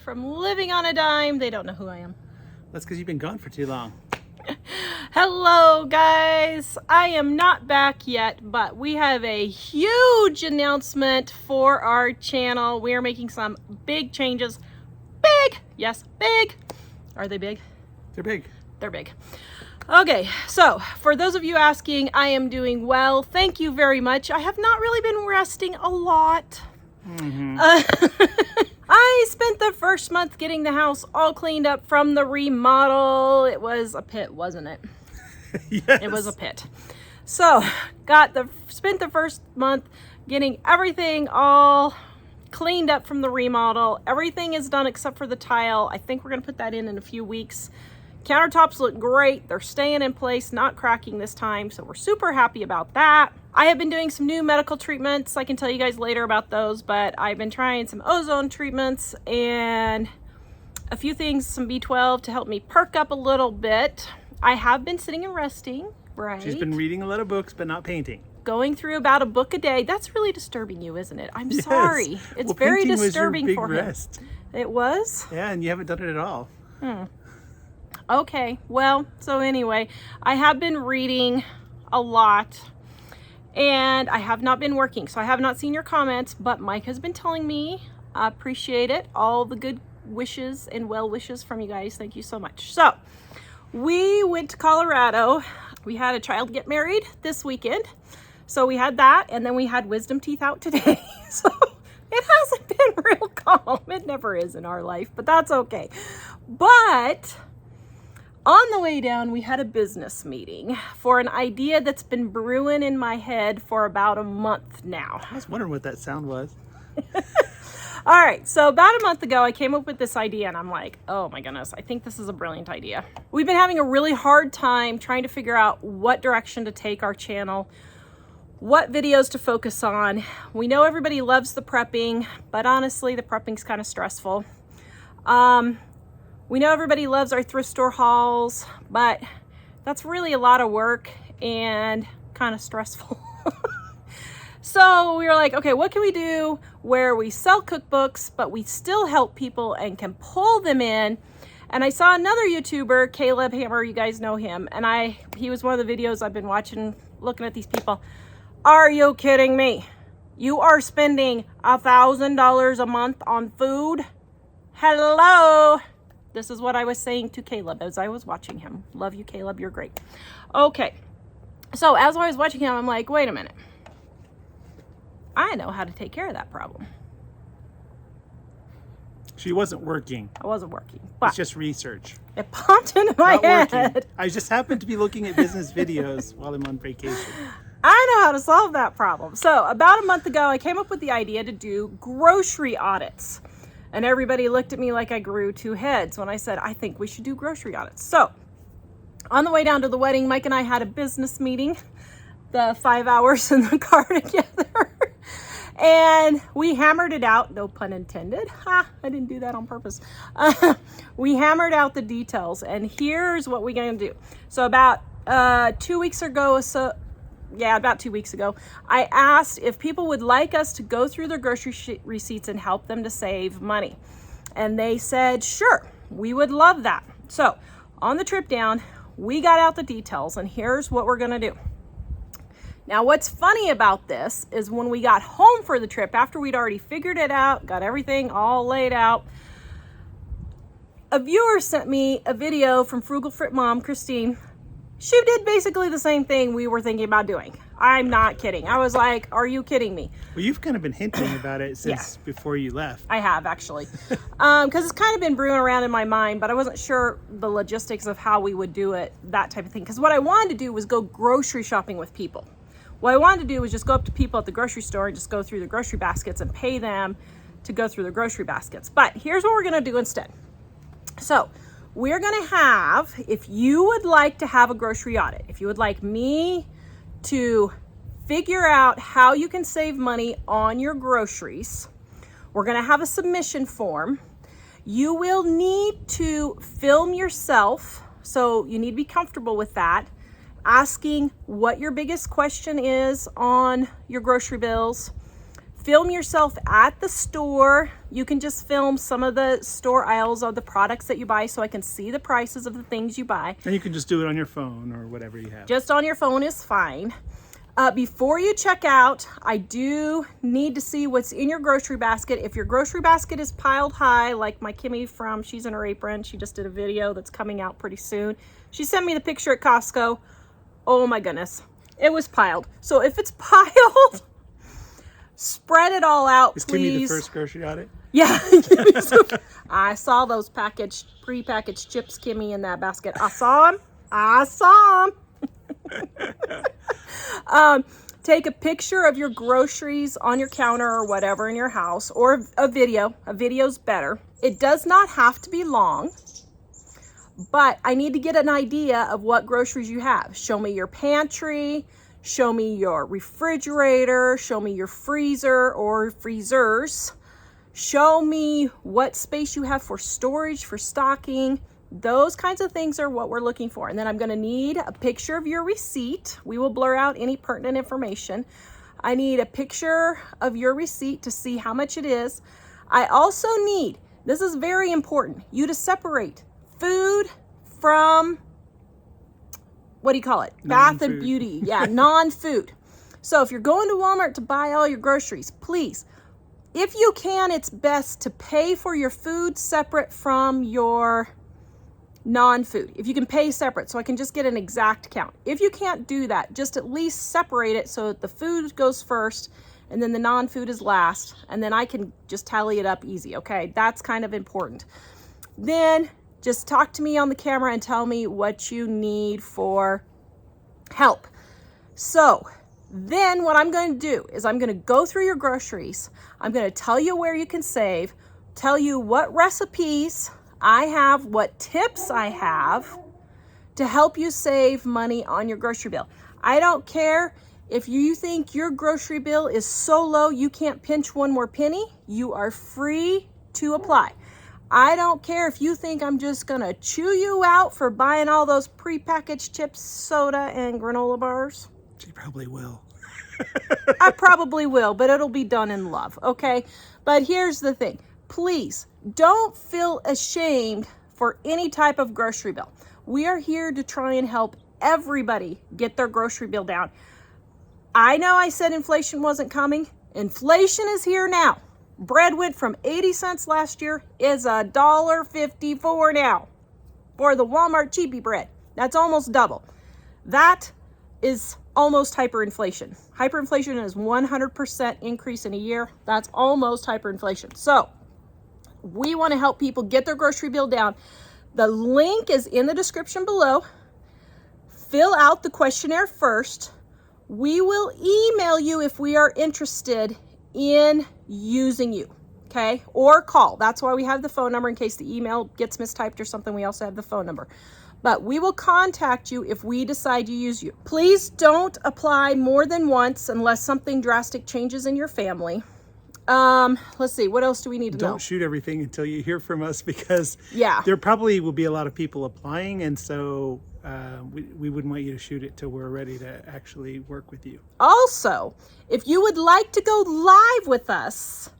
from Living on a Dime. They don't know who I am. That's because you've been gone for too long. Hello guys, I am not back yet, but we have a huge announcement for our channel. We are making some big changes. Big, yes, big. Are they big? They're big. They're big. Okay, so for those of you asking, I am doing well. Thank you very much. I have not really been resting a lot. I spent the first month getting the house all cleaned up from the remodel. It was a pit, wasn't it? Yes. It was a pit. So spent the first month getting everything all cleaned up from the remodel. Everything is done except for the tile. I think we're gonna put that in a few weeks. Countertops look great. They're staying in place, not cracking this time. So we're super happy about that. I have been doing some new medical treatments. I can tell you guys later about those, but I've been trying some ozone treatments and a few things, some B12 to help me perk up a little bit. I have been sitting and resting, right? She's been reading a lot of books, but not painting. Going through about a book a day. That's really disturbing you, isn't it? I'm Yes. sorry. It's Well, very painting disturbing was for your big him. rest. It was? Yeah, and you haven't done it at all. Okay, well, so anyway, I have been reading a lot and I have not been working. So I have not seen your comments, but Mike has been telling me. I appreciate it. All the good wishes and well wishes from you guys. Thank you so much. So we went to Colorado. We had a child get married this weekend. So we had that, and then we had wisdom teeth out today. So it hasn't been real calm. It never is in our life, but that's okay. But on the way down, we had a business meeting for an idea that's been brewing in my head for about a month now. I was wondering what that sound was. All right, so about a month ago, I came up with this idea and I'm like, oh my goodness, I think this is a brilliant idea. We've been having a really hard time trying to figure out what direction to take our channel, what videos to focus on. We know everybody loves the prepping, but honestly, the prepping's kind of stressful. We know everybody loves our thrift store hauls, but that's really a lot of work and kind of stressful. So we were like, okay, what can we do where we sell cookbooks, but we still help people and can pull them in? And I saw another YouTuber, Caleb Hammer, you guys know him, and he was one of the videos I've been watching, looking at these people. Are you kidding me? You are spending $1,000 a month on food? Hello? This is what I was saying to Caleb as I was watching him. Love you, Caleb. You're great. Okay. So as I was watching him, I'm like, wait a minute. I know how to take care of that problem. She wasn't working. I wasn't working, but It's just research. it popped into my Not head. working. I just happened to be looking at business videos while I'm on vacation. I know how to solve that problem. So about a month ago, I came up with the idea to do grocery audits. And everybody looked at me like I grew two heads when I said, I think we should do grocery audits. So on the way down to the wedding, Mike and I had a business meeting, the 5 hours in the car together. And we hammered it out, no pun intended. Ha, I didn't do that on purpose. We hammered out the details, and here's what we're gonna do. So about 2 weeks ago, about 2 weeks ago, I asked if people would like us to go through their grocery receipts and help them to save money. And they said, sure, we would love that. So on the trip down, we got out the details, and here's what we're gonna do. Now, what's funny about this is when we got home for the trip, after we'd already figured it out, got everything all laid out, a viewer sent me a video from Frugal Fit Mom, Christine. She did basically the same thing we were thinking about doing. I'm not kidding. I was like, are you kidding me? Well, you've kind of been hinting about it since before you left. I have, actually. Because it's kind of been brewing around in my mind, but I wasn't sure the logistics of how we would do it, that type of thing. Because what I wanted to do was go grocery shopping with people. What I wanted to do was just go up to people at the grocery store and just go through the grocery baskets and pay them to go through the grocery baskets. But here's what we're going to do instead. So we're going to have, if you would like to have a grocery audit, if you would like me to figure out how you can save money on your groceries, we're going to have a submission form. You will need to film yourself, so you need to be comfortable with that, asking what your biggest question is on your grocery bills, film yourself at the store. You can just film some of the store aisles of the products that you buy so I can see the prices of the things you buy. And you can just do it on your phone or whatever you have. Just on your phone is fine. Before you check out, I do need to see what's in your grocery basket. If your grocery basket is piled high, like my Kimmy from She's in Her Apron, she just did a video that's coming out pretty soon. She sent me the picture at Costco. Oh my goodness, it was piled. So if it's piled, spread it all out, Is please. Kimmy the first grocery audit? Yeah. I saw those pre-packaged chips, Kimmy, in that basket. I saw them. Take a picture of your groceries on your counter or whatever in your house, or a video. A video's better. It does not have to be long, but I need to get an idea of what groceries you have. Show me your pantry, show me your refrigerator, show me your freezer or freezers, show me what space you have for storage, for stocking. Those kinds of things are what we're looking for. And then I'm going to need a picture of your receipt. We will blur out any pertinent information. I need a picture of your receipt to see how much it is. I also need, this is very important, you to separate food from, what do you call it? Bath and beauty. Yeah, non-food. So if you're going to Walmart to buy all your groceries, please, if you can, it's best to pay for your food separate from your non-food. If you can pay separate, so I can just get an exact count. If you can't do that, just at least separate it so that the food goes first and then the non-food is last, and then I can just tally it up easy. Okay, that's kind of important. Then just talk to me on the camera and tell me what you need for help. So then what I'm going to do is I'm going to go through your groceries. I'm going to tell you where you can save, tell you what recipes I have, what tips I have to help you save money on your grocery bill. I don't care if you think your grocery bill is so low you can't pinch one more penny. You are free to apply. I don't care if you think I'm just gonna chew you out for buying all those prepackaged chips, soda, and granola bars. She probably will. I probably will, but it'll be done in love, okay? But here's the thing. Please don't feel ashamed for any type of grocery bill. We are here to try and help everybody get their grocery bill down. I know I said inflation wasn't coming. Inflation is here now. Bread went from 80 cents last year, is $1.54 now for the Walmart cheapy bread. That's almost double. That is almost hyperinflation. Hyperinflation is 100% increase in a year. That's almost hyperinflation. So we want to help people get their grocery bill down. The link is in the description below. Fill out the questionnaire first. We will email you if we are interested in using you, okay? Or call. That's why we have the phone number in case the email gets mistyped or something. We also have the phone number. But we will contact you if we decide to use you. Please don't apply more than once unless something drastic changes in your family. Let's see, what else do we need to know? Don't shoot everything until you hear from us, because Yeah. there probably will be a lot of people applying, and so we wouldn't want you to shoot it till we're ready to actually work with you. Also, if you would like to go live with us,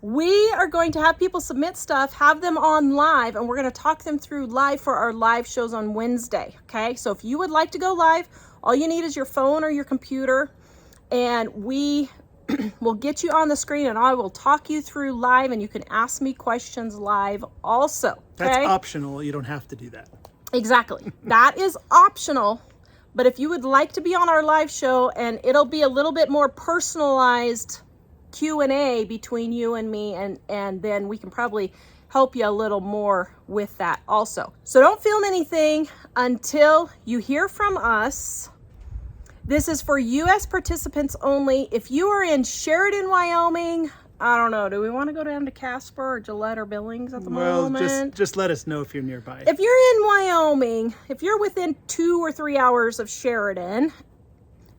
we are going to have people submit stuff, have them on live, and we're going to talk them through live for our live shows on Wednesday, okay? So if you would like to go live, all you need is your phone or your computer, and we will get you on the screen, and I will talk you through live, and you can ask me questions live also, okay? That's optional. You don't have to do that. Exactly. That is optional. But if you would like to be on our live show, and it'll be a little bit more personalized Q&A between you and me, and then we can probably help you a little more with that also. So don't film anything until you hear from us. This is for U.S. participants only. If you are in Sheridan, Wyoming, I don't know, do we want to go down to Casper or Gillette or Billings at the moment? Well, just let us know if you're nearby. If you're in Wyoming, if you're within 2 or 3 hours of Sheridan,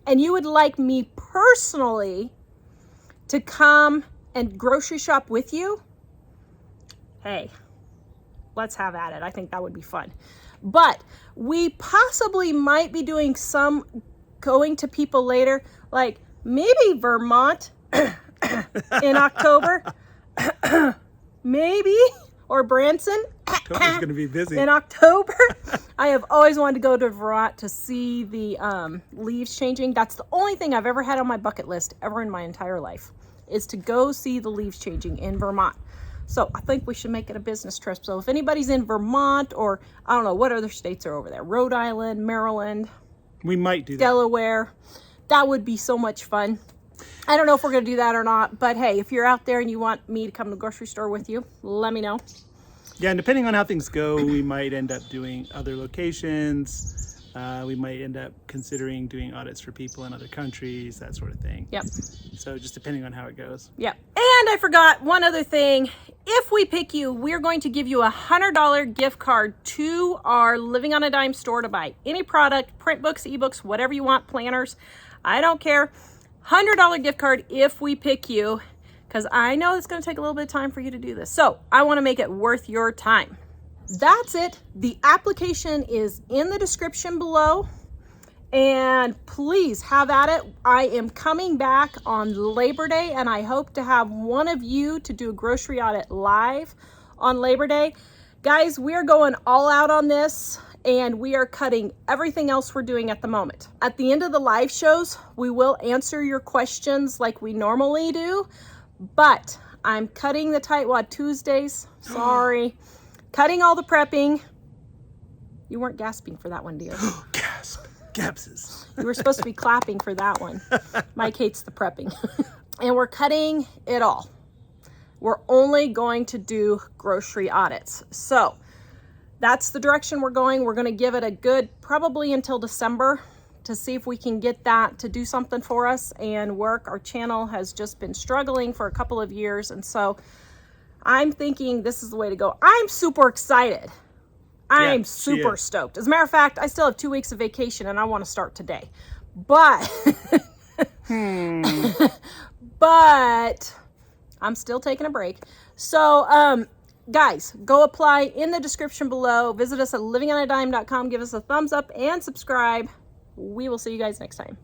and you would like me personally to come and grocery shop with you, hey, let's have at it. I think that would be fun. But we possibly might be doing some going to people later, like maybe Vermont. in October. Maybe, or Branson. October's going to be busy. In October. I have always wanted to go to Vermont to see the leaves changing. That's the only thing I've ever had on my bucket list ever in my entire life, is to go see the leaves changing in Vermont. So I think we should make it a business trip. So if anybody's in Vermont, or I don't know what other states are over there, Rhode Island, Maryland, we might do that. Delaware, that would be so much fun. I don't know if we're going to do that or not, but hey, if you're out there and you want me to come to the grocery store with you, let me know. Yeah, and depending on how things go, we might end up doing other locations. We might end up considering doing audits for people in other countries, that sort of thing. Yep. So just depending on how it goes. Yep. And I forgot one other thing. If we pick you, we're going to give you a $100 gift card to our Living on a Dime store to buy any product, print books, ebooks, whatever you want, planners. I don't care. $100 gift card if we pick you, because I know it's going to take a little bit of time for you to do this. So I want to make it worth your time. That's it. The application is in the description below, and please have at it. I am coming back on Labor Day, and I hope to have one of you to do a grocery audit live on Labor Day. Guys, we are going all out on this, and we are cutting everything else we're doing at the moment. At the end of the live shows, we will answer your questions like we normally do, but I'm cutting the Tightwad Tuesdays. Sorry. Cutting all the prepping. You weren't gasping for that one, dear. Gasp. Gapses. You were supposed to be clapping for that one. Mike hates the prepping. And we're cutting it all. We're only going to do grocery audits. So that's the direction we're going. We're going to give it a good, probably until December, to see if we can get that to do something for us and work. Our channel has just been struggling for a couple of years, and so I'm thinking this is the way to go. I'm super excited. I'm super stoked. As a matter of fact, I still have 2 weeks of vacation and I want to start today. But but I'm still taking a break. So guys, go apply in the description below. Visit us at livingonadime.com. Give us a thumbs up and subscribe. We will see you guys next time.